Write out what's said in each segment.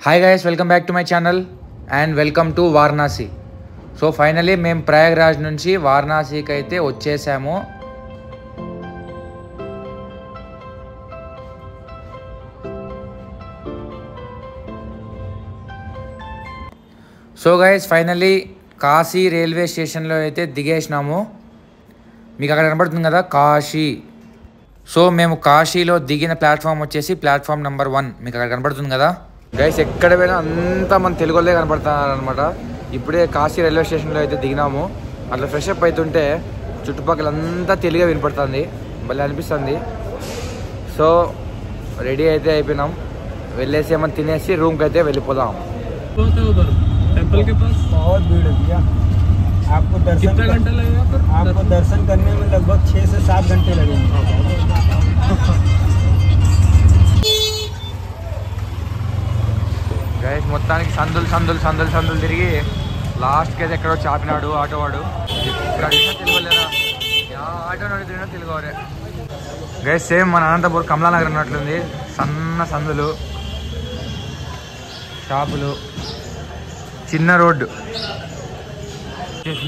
Hi guys, welcome back to my channel and welcome to Varanasi. So finally మేము ప్రయాగ్రాజ్ నుంచి వారణాసికి అయితే వచ్చేసాము. So guys finally Kashi railway స్టేషన్లో అయితే దిగేసినాము. మీకు అక్కడ కనబడుతుంది కదా కాశీ. సో మేము కాశీలో దిగిన ప్లాట్ఫామ్ వచ్చేసి ప్లాట్ఫామ్ నెంబర్ 1 మీకు అక్కడ కనబడుతుంది కదా గైస్. ఎక్కడ పోయినా అంతా మన తెలుగు వాళ్ళే కనపడుతున్నారు అనమాట. ఇప్పుడే కాశీ రైల్వే స్టేషన్లో అయితే దిగినాము. అట్లా ఫ్రెష్ అప్ అవుతుంటే చుట్టుపక్కల అంతా తెలుగే వినపడుతుంది, భలే అనిపిస్తుంది. సో రెడీ అయితే అయిపోయినాం, వెళ్ళేసి ఏమన్నా తినేసి రూమ్కి అయితే వెళ్ళిపోదాం. टेंपल के पास बहुत भीड़ है भैया. आपको कितना घंटा लगेगा? आपको दर्शन करने में लगभग 6 से 7 घंटे लगेंगे. గైస్ మొత్తానికి సందులు సందులు సందులు సందులు తిరిగి లాస్ట్కి అయితే ఎక్కడో చాపినాడు ఆటో వాడు. ఇక్కడ తెలుగులేరా ఆటో నడిచినా తెలుగువారే గైస్. సేమ్ మన అనంతపూర్ కమలానగర్ ఉన్నట్లుంది. సన్న సందులు, షాపులు, చిన్న రోడ్డు.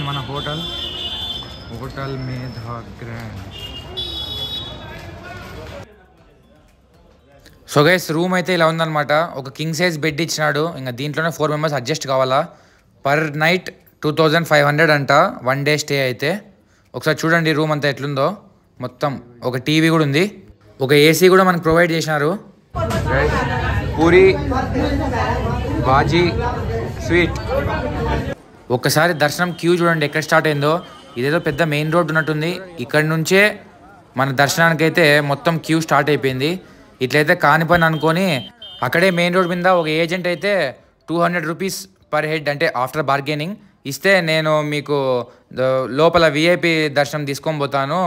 మన హోటల్ మేధా గ్రాండ్. సో గైస్ రూమ్ అయితే ఇలా ఉందన్నమాట. ఒక కింగ్ సైజ్ బెడ్ ఇచ్చినాడు. ఇంకా దీంట్లోనే 4 మెంబర్స్ అడ్జస్ట్ కావాలా. పర్ నైట్ 2500 అంట, 1 డే స్టే అయితే. ఒకసారి చూడండి రూమ్ అంతా ఎట్లుందో. మొత్తం ఒక టీవీ కూడా ఉంది, ఒక ఏసీ కూడా మనకు ప్రొవైడ్ చేసినారు. పూరి బాజీ స్వీట్. ఒక్కసారి దర్శనం క్యూ చూడండి ఎక్కడ స్టార్ట్ అయిందో. ఇదేదో పెద్ద మెయిన్ రోడ్ ఉన్నట్టుంది. ఇక్కడ నుంచే మన దర్శనానికి అయితే మొత్తం క్యూ స్టార్ట్ అయిపోయింది. ఇట్లయితే కాని పని అనుకొని అక్కడే మెయిన్ రోడ్ మీద ఒక ఏజెంట్ అయితే 200 రూపీస్ పర్ హెడ్ అంటే ఆఫ్టర్ బార్గెనింగ్ ఇస్తే నేను మీకు లోపల విఐపి దర్శనం తీసుకొని పోతాను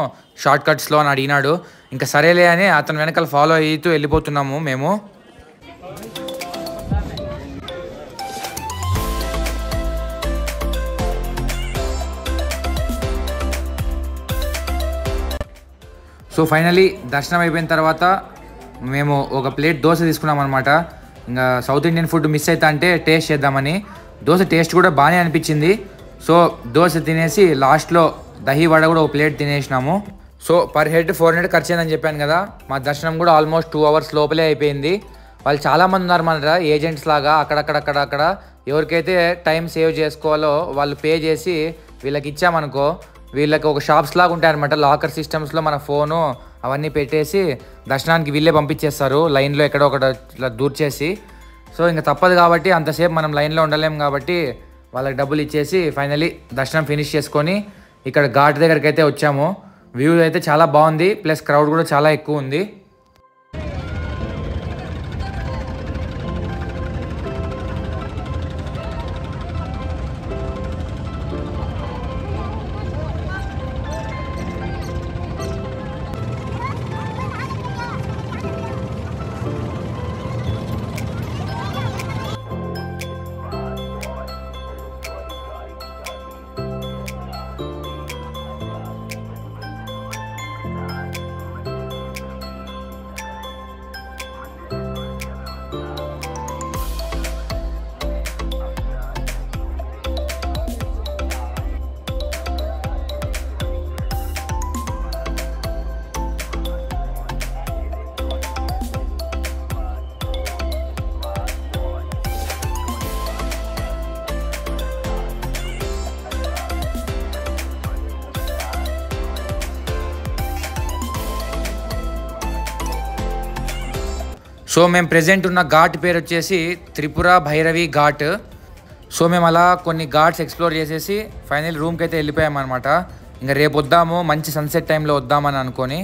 షార్ట్ కట్స్లో అని అడిగినాడు. ఇంకా సరేలే అని అతను వెనకాల ఫాలో అవుతూ వెళ్ళిపోతున్నాము మేము. సో ఫైనలీ దర్శనం అయిపోయిన తర్వాత మేము ఒక ప్లేట్ దోశ తీసుకున్నాం అనమాట. ఇంకా సౌత్ ఇండియన్ ఫుడ్ మిస్ అవుతా అంటే టేస్ట్ చేద్దామని. దోశ టేస్ట్ కూడా బాగానే అనిపించింది. సో దోశ తినేసి లాస్ట్లో దహీ వడ కూడా ఒక ప్లేట్ తినేసినాము. సో పర్ హెడ్ 400 ఖర్చు అయిందని చెప్పాను కదా. మా దర్శనం కూడా ఆల్మోస్ట్ 2 అవర్స్ లోపలే అయిపోయింది. వాళ్ళు చాలామంది ఉన్నారు మన ఏజెంట్స్ లాగా. అక్కడక్కడ ఎవరికైతే టైం సేవ్ చేసుకోవాలో వాళ్ళు పే చేసి వీళ్ళకి ఇచ్చామనుకో, వీళ్ళకి ఒక షాప్స్ లాగా ఉంటాయి అనమాట. లాకర్ సిస్టమ్స్లో మన ఫోను అవన్నీ పెట్టేసి దర్శనానికి వీళ్ళే పంపించేస్తారు లైన్లో ఎక్కడో ఒకటి ఇట్లా దూర్చేసి. సో ఇంకా తప్పదు కాబట్టి అంతసేపు మనం లైన్లో ఉండలేము కాబట్టి వాళ్ళకి డబ్బులు ఇచ్చేసి ఫైనలీ దర్శనం ఫినిష్ చేసుకొని ఇక్కడ ఘాట్ దగ్గరికి అయితే వచ్చాము. వ్యూ అయితే చాలా బాగుంది, ప్లస్ క్రౌడ్ కూడా చాలా ఎక్కువ ఉంది. సో మేము ప్రెజెంట్ ఉన్న ఘాట్ పేరు వచ్చేసి త్రిపుర భైరవి ఘాట్. సో మేము అలా కొన్ని ఘాట్స్ ఎక్స్ప్లోర్ చేసేసి ఫైనల్ రూమ్కి అయితే వెళ్ళిపోయామన్నమాట. ఇంకా రేపు వద్దాము, మంచి సన్సెట్ టైంలో వద్దామని అనుకొని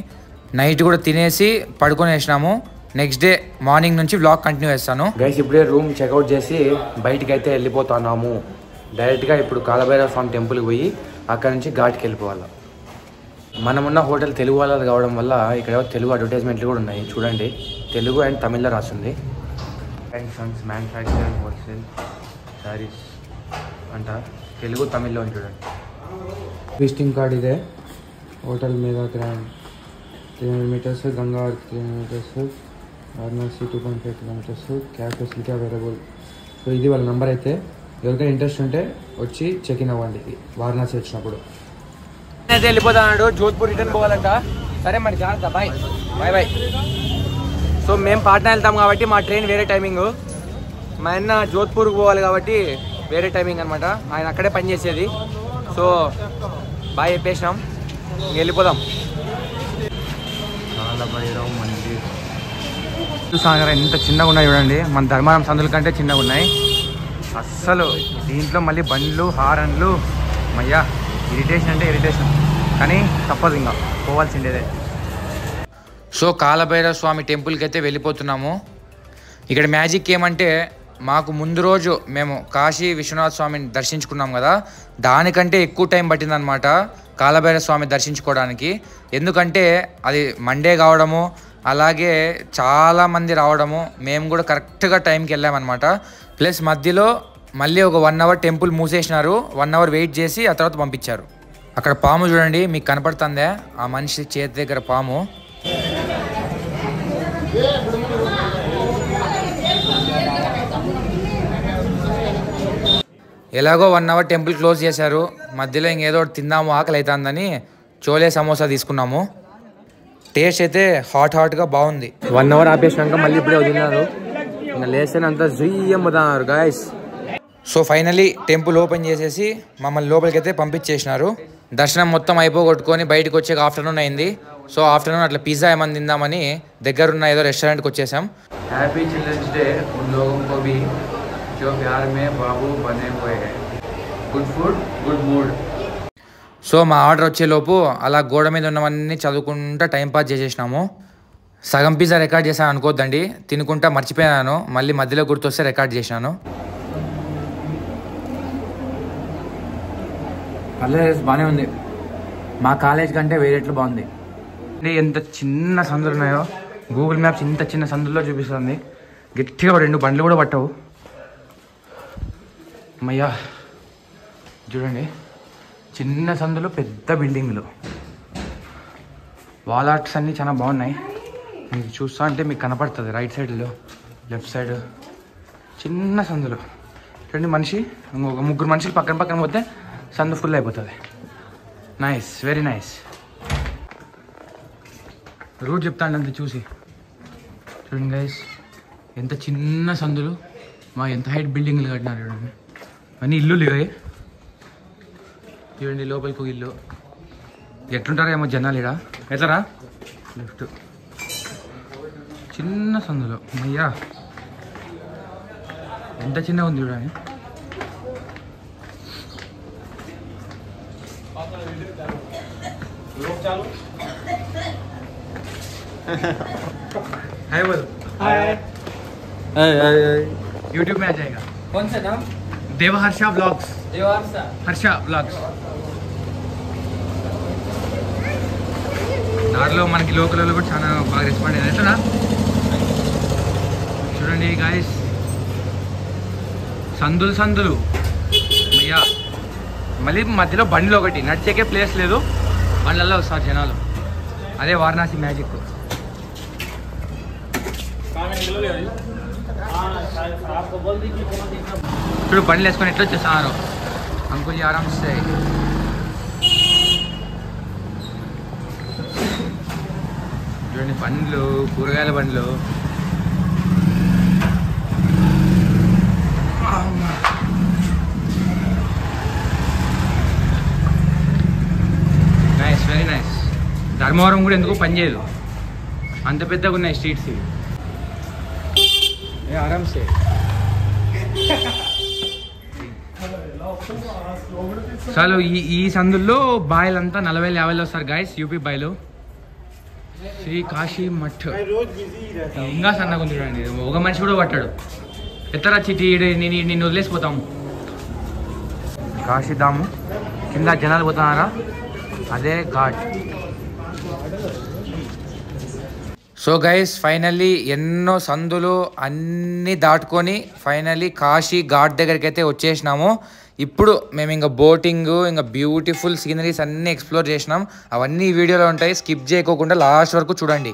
నైట్ కూడా తినేసి పడుకొని వేసినాము. నెక్స్ట్ డే మార్నింగ్ నుంచి వ్లాగ్ కంటిన్యూ చేస్తాను. గైస్ ఇప్పుడే రూమ్ చెక్అవుట్ చేసి బయటికి అయితే వెళ్ళిపోతున్నాము. డైరెక్ట్గా ఇప్పుడు కాలభైరవ స్వామి టెంపుల్కి పోయి అక్కడ నుంచి ఘాట్కి వెళ్ళిపోవాలి. మనమున్న హోటల్ తెలుగు వాళ్ళది కావడం వల్ల ఇక్కడ తెలుగు అడ్వర్టైజ్మెంట్లు కూడా ఉన్నాయి చూడండి. తెలుగు అండ్ తమిళ్లో రాస్తుంది. And Sons manufacturing wholesale saris అంట, తెలుగు తమిళ్లో చూడండి. విజిటింగ్ కార్డ్ ఇదే. హోటల్ మేధా grand 300 meters, Ganga 300 meters, Varanasi 2.5 kilometres, cab facility available. So ఇది వాళ్ళ నెంబర్. అయితే ఎవరికైనా ఇంట్రెస్ట్ ఉంటే వచ్చి చెక్ ఇన్ అవ్వండి వారణాసి వచ్చినప్పుడు. అయితే వెళ్ళిపోతాడు, జోధ్పూర్ రిటర్న్ పోవాలంట. సరే మరి జాగ్రత్త, బాయ్ బాయ్ బాయ్. సో మేము పాట్నా వెళ్తాం కాబట్టి మా ట్రైన్ వేరే టైమింగ్, మా అన్న జోధ్పూర్కి పోవాలి కాబట్టి వేరే టైమింగ్ అనమాట. ఆయన అక్కడే పనిచేసేది. సో బాయ్ చెప్పేసినాం, వెళ్ళిపోదాం. కాలభైరవ్ మందిర్ చూసాను, ఎంత చిన్నగా ఉన్నాయి చూడండి. మన ధర్మారం సందుల కంటే చిన్నగా ఉన్నాయి అస్సలు. దీంట్లో మళ్ళీ బండ్లు, హారన్లు, మయ్యా ఇరిటేషన్ అంటే ఇరిటేషన్, కానీ తప్పదు, ఇంకా పోవాల్సిండేదే. సో కాలభైరవ స్వామి టెంపుల్కి అయితే వెళ్ళిపోతున్నాము. ఇక్కడ మ్యాజిక్ ఏమంటే, మాకు ముందు రోజు మేము కాశీ విశ్వనాథ స్వామిని దర్శించుకున్నాం కదా, దానికంటే ఎక్కువ టైం పట్టిందనమాట కాలభైరవ స్వామి దర్శించుకోవడానికి. ఎందుకంటే అది మండే కావడము, అలాగే చాలామంది రావడము, మేము కూడా కరెక్ట్గా టైంకి వెళ్ళామన్నమాట. ప్లస్ మధ్యలో మళ్ళీ ఒక 1 అవర్ టెంపుల్ మూసేసినారు, 1 అవర్ వెయిట్ చేసి ఆ తర్వాత పంపించారు. అక్కడ పాము చూడండి, మీకు కనపడుతుందే, ఆ మనిషి చేతి దగ్గర పాము. ఎలాగో 1 అవర్ టెంపుల్ క్లోజ్ చేశారు. మధ్యలో ఇంకేదో తిందాము, ఆకలి అవుతుందని చోలే సమోసా తీసుకున్నాము. టేస్ట్ అయితే హాట్గా బాగుంది. 1 అవర్ ఆపేసినాక మళ్ళీ ఇప్పుడే వదిలినారు. ఇంకా లేస్తేనే అంతా జుయ్యమ్మతున్నారు guys. So finally temple open చేసేసి మమ్మల్ని లోపలికి అయితే పంపించేసినారు. దర్శనం మొత్తం అయిపోగొట్టుకొని బయటకు వచ్చే ఆఫ్టర్నూన్ అయింది. సో ఆఫ్టర్నూన్ అట్లా పిజ్జా ఏమన్నా తిందామని దగ్గరున్న ఏదో రెస్టారెంట్కి వచ్చేసాం. హ్యాపీ చిల్డ్రన్స్ డే ఉన్ లోగోं को भी जो प्यार में बाबू बने हुए हैं. Good food good mood. So మా ఆర్డర్ వచ్చేలోపు అలా గోడ మీద ఉన్నవన్నీ చదువుకుంటా టైంపాస్ చేసేసినాము. సగం పిజ్జా రికార్డ్ చేశాను అనుకోద్దండి, తినుకుంటా మర్చిపోయాను, మళ్ళీ మధ్యలో గుర్తొస్తే రికార్డ్ చేసినాను. పర్లేదు, బాగానే ఉంది. మా కాలేజ్ కంటే వేరేట్లు బాగుంది. ఎంత చిన్న సందులు ఉన్నాయో గూగుల్ మ్యాప్స్ ఇంత చిన్న సందుల్లో చూపిస్తుంది. గట్టిగా 2 బండ్లు కూడా పట్టవు. అమ్మయ్యా చూడండి, చిన్న సందులో పెద్ద బిల్డింగ్లు, వాల్ ఆర్ట్స్ అన్నీ చాలా బాగున్నాయి. మీకు చూస్తా అంటే మీకు కనపడుతుంది రైట్ సైడ్లో, లెఫ్ట్ సైడ్ చిన్న సందులో. చూడండి, మనిషి ఇంకొక 3 మనుషులు పక్కన పక్కన పోతే సందు ఫుల్ అయిపోతుంది. Nice, very nice. రూట్ చెప్తాను అంతే చూసి. చూడండి గైస్, ఎంత చిన్న సందులు, మా ఎంత హైట్ బిల్డింగ్లు కట్టినారు చూడండి. అన్నీ ఇల్లులు ఇవే. చూడండి లోపలికి ఒక ఇల్లు. ఎట్లుంటారో ఏమో జనాలు ఇడా. ఎట్లరా లెఫ్ట్ చిన్న సందులో, అయ్యా ఎంత చిన్నగా ఉంది చూడండి. हाय बोलो. हाय. यूट्यूब में आ जाएगा. कौन सा नाम? देवहर्षा ब्लॉग्स. हर्षा ब्लॉग्स. దారిలో మనకి లోకల్లో కూడా చాలా బాగా రెస్పాండ్ అయ్యారు. ఎట్లా చూడండి గాయస్, సందులు అయ్యా. మళ్ళీ మధ్యలో బండ్లు ఒకటి, నడిచేకే ప్లేస్ లేదు, బండ్లలో వస్తారు జనాలు. అదే వారణాసి మ్యాజిక్. చూడు బండ్లు వేసుకొని ఎట్లా వచ్చేస్తున్నారు అంకుల్ ఆరామ్సే. చూడండి బండ్లు, కూరగాయల బండ్లు. Nice, very nice. ధర్మవరం కూడా ఎందుకు పనిచేయదు, అంత పెద్దగా ఉన్నాయి స్ట్రీట్స్ ఇవి. ఆరామ్సే. చాలు ఈ సందుల్లో బాయిలంతా 40-50 వస్తారు గాయస్, యూపీ బాయిలు. శ్రీ కాశీ మఠ్ ఇంకా సన్నగా ఉంది చూడండి, ఒక మనిషి కూడా పట్టాడు. ఎత్తరా చిటి, నిన్ను వదిలేసిపోతాము. కాశీధాము కింద జనాలు పోతున్నారా, అదే ఘాట్. సో గైస్ ఫైనల్లీ ఎన్నో సందులు అన్నీ దాటుకొని ఫైనల్లీ కాశీ ఘాట్ దగ్గరికి అయితే వచ్చేసినాము. ఇప్పుడు మేము ఇంకా బోటింగ్, ఇంకా బ్యూటిఫుల్ సీనరీస్ అన్నీ ఎక్స్ప్లోర్ చేసినాం. అవన్నీ వీడియోలో ఉంటాయి, స్కిప్ చేయకోకుండా లాస్ట్ వరకు చూడండి.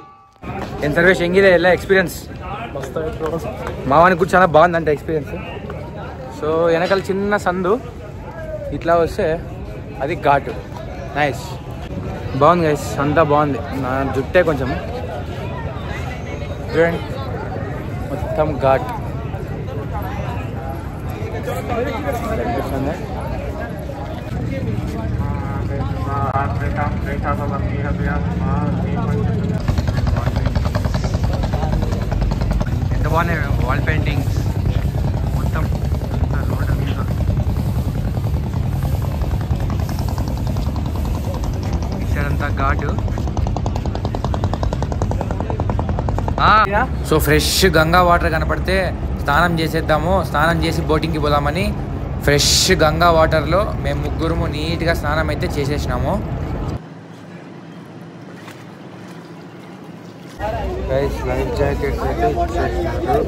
ಏನು ಸರ್ವೇಶ್ ಹೆಂಗಿದೆ ಎಲ್ಲ ಎಕ್ಸ್ಪೀರಿಯನ್ಸ್? మావానికి కూడా చాలా బాగుందంట ఎక్స్పీరియన్స్. సో వెనకాల చిన్న సందు ఇట్లా వస్తే అది ఘాటు. నైస్, బాగుంది గైస్, అంతా బాగుంది. నా జుట్టే కొంచెం చూడండి మొత్తం ఘాట్ కనిపిస్తుంది. ఎంత బాగున్నాయి వాల్ పెయింటింగ్స్ మొత్తం రోడ్ మీద. ఇక్కడంతా ఘాటు. సో ఫ్రెష్ గంగా వాటర్ కనపడితే స్నానం చేసేద్దాము, స్నానం చేసి బోటింగ్కి పోదామని ఫ్రెష్ గంగా వాటర్లో మేము ముగ్గురము నీట్గా స్నానం అయితే చేసేసినాము. లైఫ్ జాకెట్స్ అయితే ఇచ్చేసినారు.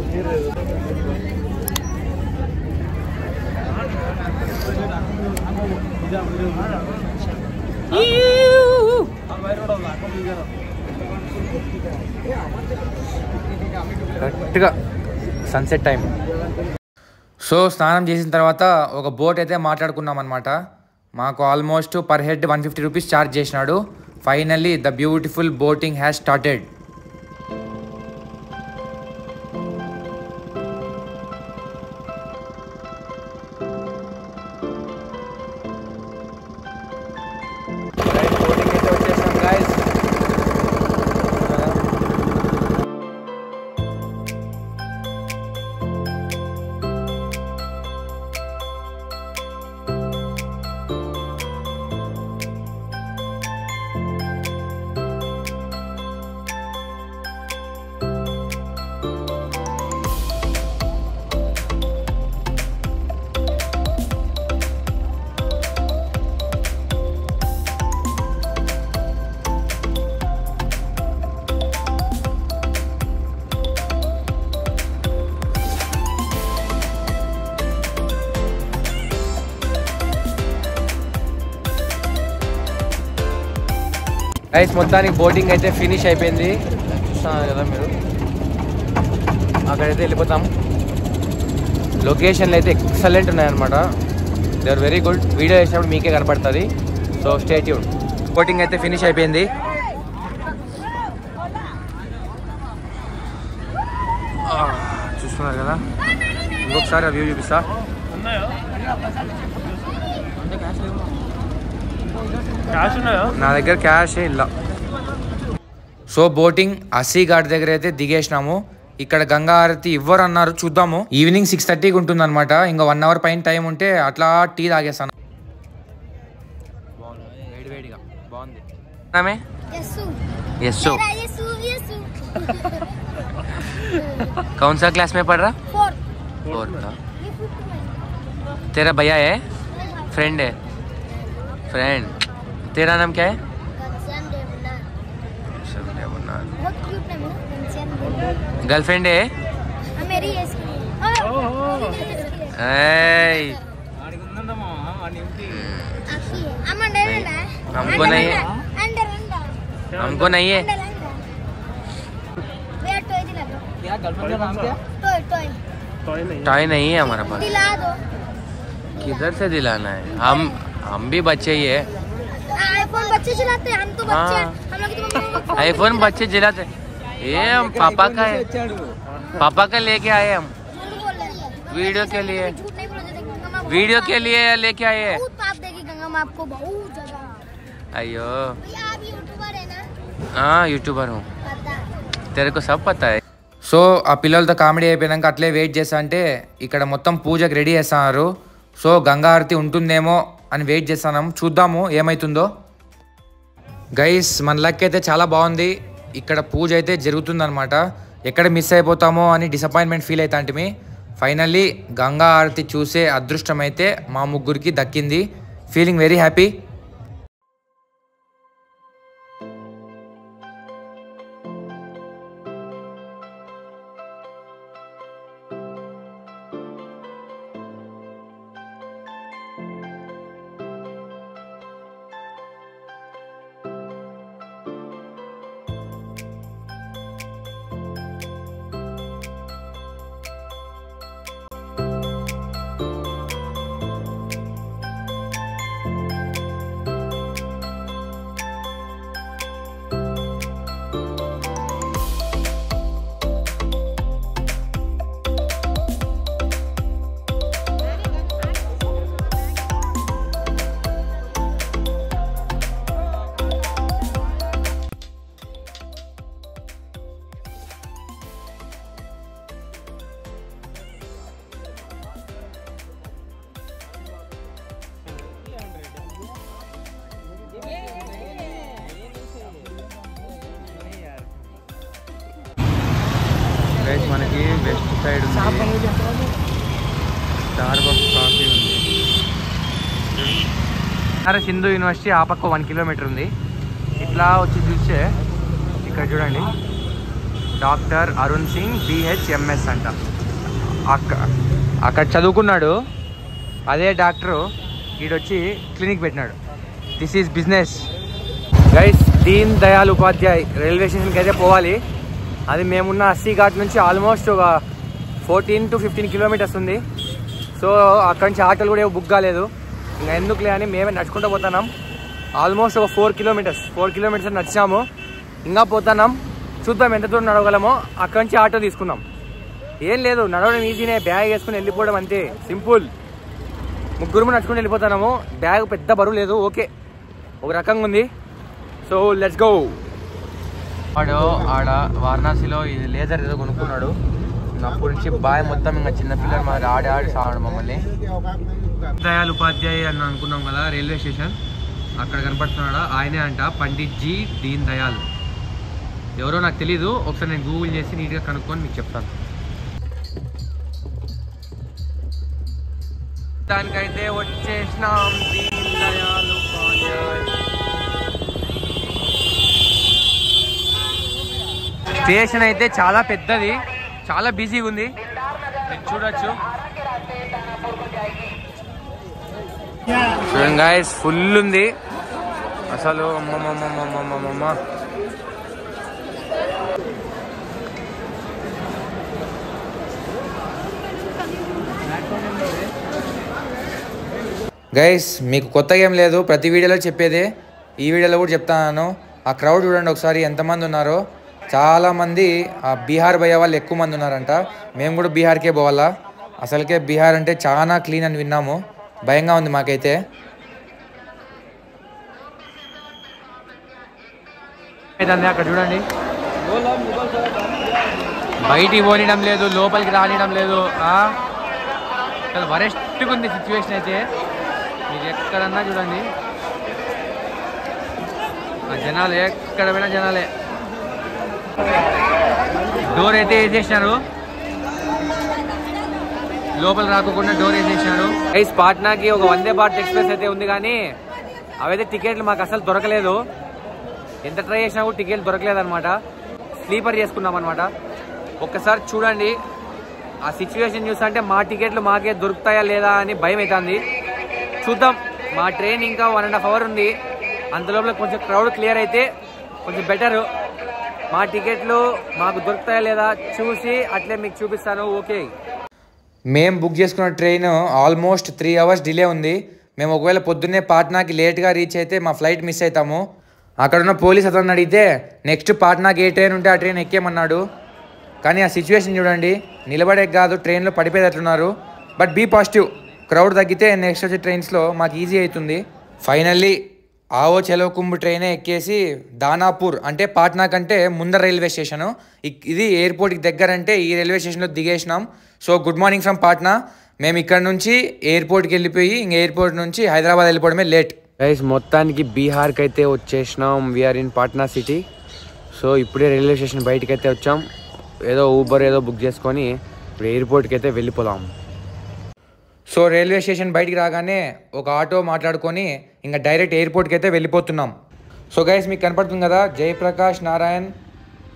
కరెక్ట్గా సన్సెట్ టైం. సో స్నానం చేసిన తర్వాత ఒక బోట్ అయితే మాట్లాడుకున్నాం అనమాట. మాకు almost per head 150 rupees charge చేసినాడు. Finally the beautiful boating has started. Guys మొత్తానికి బోటింగ్ అయితే ఫినిష్ అయిపోయింది. చూస్తున్నారు కదా మీరు, అక్కడైతే వెళ్ళిపోతాం. లొకేషన్లు అయితే ఎక్సలెంట్ ఉన్నాయన్నమాట. They are very good. Video వేసినప్పుడు మీకే కనపడుతుంది. So stay tune. బోటింగ్ అయితే ఫినిష్ అయిపోయింది. చూస్తున్నారు కదా, ఇంకొకసారి ఆ వ్యూ చూపిస్తా. నా దగ్గర క్యాష్ ఇలా. సో బోటింగ్ అస్సీ ఘాట్ దగ్గర అయితే దిగేసినాము. ఇక్కడ గంగా హారతి ఇవ్వరు అన్నారు, చూద్దాము. ఈవినింగ్ 6:30కి ఉంటుంది అనమాట. ఇంకా 1 అవర్ పైన టైం ఉంటే అట్లా టీ తాగేస్తాను. వేడివేడిగా బాగుంది. यस्सू कौन सा क्लास में पढ़ रहा? 4th का. तेरा भैया है? फ्रेंड है? फ्रेंड. तेरा नाम क्या है? गर्लफ्रेंड है? हमको नहीं है, हमको नहीं है. टॉय नहीं है हमारे पास. किधर से दिलाना है? हम भी बच्चे ही है. आईफोन बच्चे चलाते हैं, हम तो बच्चे हैं. आईफोन बच्चे चलाते. ये हम पापा का है, पापा का लेके आए हम वीडियो के लिए. वीडियो के लिए लेके आए हैं. अयो हाँ यूट्यूबर हूँ, तेरे को सब पता है. సో ఆ పిల్లలతో కామెడీ అయిపోయాక అట్లే వెయిట్ చేస్తా అంటే ఇక్కడ మొత్తం పూజకి రెడీ చేస్తున్నారు. సో గంగా హారతి ఉంటుందేమో అని వెయిట్ చేస్తున్నాం, చూద్దాము ఏమవుతుందో. గైస్ మన లక్ అయితే చాలా బాగుంది. ఇక్కడ పూజ అయితే జరుగుతుందన్నమాట. ఎక్కడ మిస్ అయిపోతామో అని డిసప్పాయింట్మెంట్ ఫీల్ అవుతాంటిమి. ఫైనల్లీ గంగా హారతి చూసే అదృష్టం అయితే మా ముగ్గురికి దక్కింది. Feeling very happy. మనకి వెస్ట్ సైడ్ ఉంది, స్టార్బక్స్ కాఫీ ఉంది. సింధు యూనివర్సిటీ ఆ పక్క 1 కిలోమీటర్ ఉంది. ఇట్లా వచ్చి చూస్తే ఇక్కడ చూడండి, డాక్టర్ అరుణ్ సింగ్ BHMS అంట. అక్కడ చదువుకున్నాడు, అదే డాక్టరు ఈడొచ్చి క్లినిక్ పెట్టినాడు. This is business guys. Deen Dayal Upadhyay railway స్టేషన్కి అయితే పోవాలి. అది మేమున్న 80 ఘాట్ నుంచి ఆల్మోస్ట్ ఒక 14 to 15 కిలోమీటర్స్ ఉంది. సో అక్కడి నుంచి ఆటోలు కూడా బుక్ కాలేదు. ఇంకా ఎందుకులే అని మేమే నడుచుకుంటూ పోతున్నాం. ఆల్మోస్ట్ ఒక 4 కిలోమీటర్స్ నడిచాము. ఇంకా పోతున్నాం, చూద్దాం ఎంత దూరం నడవగలమో. అక్కడి నుంచి ఆటో తీసుకుందాం. ఏం లేదు, నడవడం ఈజీనే, బ్యాగ్ వేసుకుని వెళ్ళిపోవడం అంతే, సింపుల్. ముగ్గురు నడుచుకుని వెళ్ళిపోతున్నాము. బ్యాగ్ పెద్ద బరువు లేదు, ఓకే, ఒక రకంగా ఉంది. So let's go. వాడు ఆడ వారణాసిలో ఇది లేజర్ ఏదో కొనుక్కున్నాడు. అప్పటి నుంచి బాయ్ మొత్తం ఇంకా చిన్నపిల్లలు మరి ఆడి సాడు మమ్మల్ని. దయాల్ ఉపాధ్యాయ అని అనుకున్నాం కదా రైల్వే స్టేషన్, అక్కడ కనపడుతున్నాడా ఆయనే అంట, పండిట్ జీ దీన్ దయాల్. ఎవరో నాకు తెలీదు, ఒకసారి నేను గూగుల్ చేసి నీట్గా కనుక్కొని మీకు చెప్తాను. దానికైతే వచ్చేసినాం దీన్ దయాల్ ఉపాధ్యాయ స్టేషన్. అయితే చాలా పెద్దది, చాలా బిజీగా ఉంది, మీరు చూడొచ్చు. చూడండి గైస్, ఫుల్ ఉంది అసలు. అమ్మమ్మమ్మమ్మమ్మమ్మ. గైస్ మీకు కొత్తగా ఏం లేదు, ప్రతి వీడియోలో చెప్పేదే, ఈ వీడియోలో కూడా చెప్తాను. ఆ క్రౌడ్ చూడండి ఒకసారి ఎంతమంది ఉన్నారో. చాలామంది బీహార్ పోయే వాళ్ళు ఎక్కువ మంది ఉన్నారంట. మేము కూడా బీహార్కే పోవాలా. అసలుకే బీహార్ అంటే చాలా క్లీన్ అని విన్నాము, భయంగా ఉంది మాకైతే. అక్కడ చూడండి, బయటికి పోనీయడం లేదు, లోపలికి రానియడం లేదు. వరెస్ట్గా ఉంది సిచ్యువేషన్ అయితే. మీరు ఎక్కడన్నా చూడండి, జనాలు ఎక్కడ పోయినా జనాలే. డోర్ అయితే వేసేసినారు, లోపల రాకుండా డోర్ వేసేసినారు. గైస్ పాట్నాకి ఒక వందే భారత్ ఎక్స్ప్రెస్ అయితే ఉంది, కానీ అవైతే టికెట్లు మాకు అసలు దొరకలేదు. ఎంత ట్రై చేసినా కూడా టికెట్లు దొరకలేదు అనమాట. స్లీపర్ చేసుకున్నాం అనమాట. ఒక్కసారి చూడండి ఆ సిచ్యువేషన్ చూస్తా అంటే మా టికెట్లు మాకే దొరుకుతాయా లేదా అని భయం అవుతుంది. చూద్దాం, మా ట్రైన్ ఇంకా 1.5 hours ఉంది. అంతలోపల కొంచెం క్రౌడ్ క్లియర్ అయితే కొంచెం బెటరు. మా టికెట్లు మాకు దొరుకుతాయా లేదా చూసి అట్లే మీకు చూపిస్తాను. ఓకే, మేము బుక్ చేసుకున్న ట్రైన్ ఆల్మోస్ట్ 3 hours డిలే ఉంది. మేము ఒకవేళ పొద్దున్నే పాట్నాకి లేట్గా రీచ్ అయితే మా ఫ్లైట్ మిస్ అవుతాము. అక్కడున్న పోలీస్ అతను అడిగితే నెక్స్ట్ పాట్నాకి ఏ ట్రైన్ ఉంటే ఆ ట్రైన్ ఎక్కేమన్నాడు. కానీ ఆ సిచ్యువేషన్ చూడండి, నిలబడే కాదు ట్రైన్లో పడిపోయేటట్లున్నారు. బట్ బీ పాజిటివ్, క్రౌడ్ తగ్గితే నెక్స్ట్ వచ్చే ట్రైన్స్లో మాకు ఈజీ అవుతుంది. ఫైనల్లీ ఆవో చెలో కుంభ్ ట్రైనే ఎక్కేసి దానాపూర్ అంటే పాట్నా కంటే ముందర రైల్వే స్టేషను, ఇది ఎయిర్పోర్ట్కి దగ్గర అంటే ఈ రైల్వే స్టేషన్లో దిగేసినాం. So good morning from Patna. మేము ఇక్కడ నుంచి ఎయిర్పోర్ట్కి వెళ్ళిపోయి ఇంక ఎయిర్పోర్ట్ నుంచి హైదరాబాద్ వెళ్ళిపోవడమే లేట్. గైస్ మొత్తానికి బీహార్కి అయితే వచ్చేసినాం. We are in Patna city. So ఇప్పుడే రైల్వే స్టేషన్ బయటకి అయితే వచ్చాం. ఏదో ఊబర్ ఏదో బుక్ చేసుకొని ఇప్పుడు ఎయిర్పోర్ట్కి అయితే వెళ్ళిపోదాం. సో రైల్వే స్టేషన్ బయటికి రాగానే ఒక ఆటో మాట్లాడుకొని ఇంకా డైరెక్ట్ ఎయిర్పోర్ట్కి అయితే వెళ్ళిపోతున్నాం. సో గైస్ మీకు కనపడుతుంది కదా, జయప్రకాష్ నారాయణ్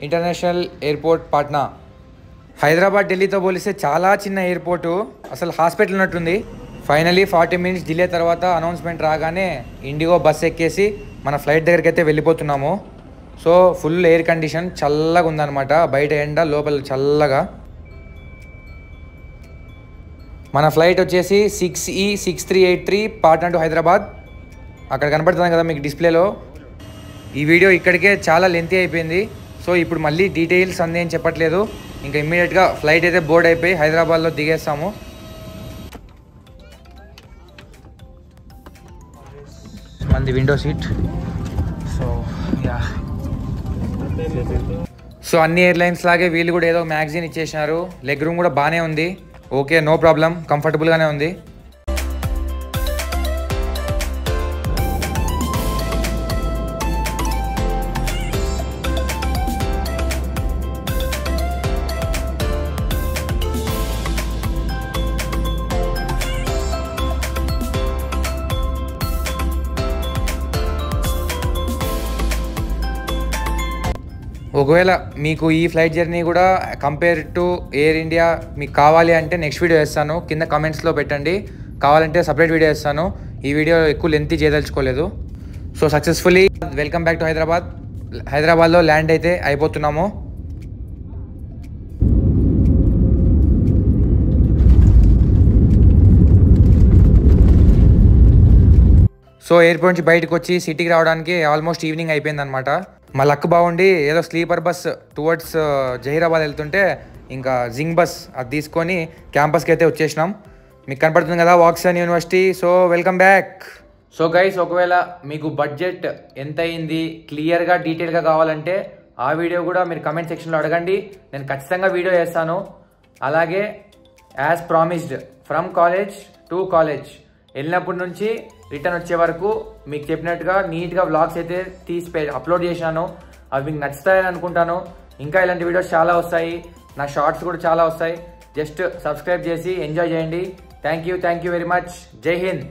ఇంటర్నేషనల్ ఎయిర్పోర్ట్ పాట్నా. హైదరాబాద్ ఢిల్లీతో పోలిస్తే చాలా చిన్న ఎయిర్పోర్టు, అసలు హాస్పిటల్ ఉన్నట్టుంది. ఫైనలీ 40 minutes డిలే తర్వాత అనౌన్స్మెంట్ రాగానే ఇండిగో బస్ ఎక్కేసి మన ఫ్లైట్ దగ్గరికి అయితే వెళ్ళిపోతున్నాము. సో ఫుల్ ఎయిర్ కండిషన్, చల్లగా ఉందన్నమాట. బయట ఎండ, లోపల చల్లగా. మన ఫ్లైట్ వచ్చేసి 6E6383 పాట్నా టు హైదరాబాద్. అక్కడ కనపడుతుంది కదా మీకు డిస్ప్లేలో. ఈ వీడియో ఇక్కడికే చాలా లెంతీ అయిపోయింది. సో ఇప్పుడు మళ్ళీ డీటెయిల్స్ అందేం చెప్పట్లేదు. ఇంకా ఇమ్మీడియట్గా ఫ్లైట్ అయితే బోర్డ్ అయిపోయి హైదరాబాద్లో దిగేస్తాము. మంది విండో సీట్. సో అన్ని ఎయిర్లైన్స్ లాగే వీళ్ళు కూడా ఏదో మ్యాగజైన్ ఇచ్చేసినారు. లెగ్ రూమ్ కూడా బాగానే ఉంది. ఓకే, నో ప్రాబ్లం, కంఫర్టబుల్గానే ఉంది. ఒకవేళ మీకు ఈ ఫ్లైట్ జర్నీ కూడా కంపేర్ టు ఎయిర్ ఇండియా మీకు కావాలి అంటే నెక్స్ట్ వీడియో వేస్తాను, కింద కమెంట్స్లో పెట్టండి. కావాలంటే సపరేట్ వీడియో వేస్తాను. ఈ వీడియో ఎక్కువ లెంత్ చేయదలుచుకోలేదు. So successfully welcome back to హైదరాబాద్లో ల్యాండ్ అయితే అయిపోతున్నాము. సో ఎయిర్పోర్ట్ నుంచి బయటకు వచ్చి సిటీకి రావడానికి ఆల్మోస్ట్ ఈవినింగ్ అయిపోయింది అనమాట. మా లక్ బాగుండి ఏదో స్లీపర్ బస్ టువర్డ్స్ జహీరాబాద్ వెళ్తుంటే ఇంకా జింగ్ బస్ అది తీసుకొని క్యాంపస్కి అయితే వచ్చేసినాం. మీకు కనపడుతుంది కదా Woxsen university. So welcome back. So guys, ఒకవేళ మీకు బడ్జెట్ ఎంత అయింది క్లియర్గా డీటెయిల్గా కావాలంటే ఆ వీడియో కూడా మీరు కమెంట్ సెక్షన్లో అడగండి, నేను ఖచ్చితంగా వీడియో చేస్తాను. అలాగే as promised from college to college వెళ్ళినప్పటి నుంచి రిటర్న్ వచ్చే వరకు మీకు చెప్పినట్టుగా నీట్గా వ్లాగ్స్ అయితే తీసి అప్లోడ్ చేశాను. అవి మీకు నచ్చుతాయని అనుకుంటాను. ఇంకా ఇలాంటి వీడియోస్ చాలా వస్తాయి, నా షార్ట్స్ కూడా చాలా వస్తాయి. జస్ట్ సబ్స్క్రైబ్ చేసి ఎంజాయ్ చేయండి. Thank you very much. జై హింద్.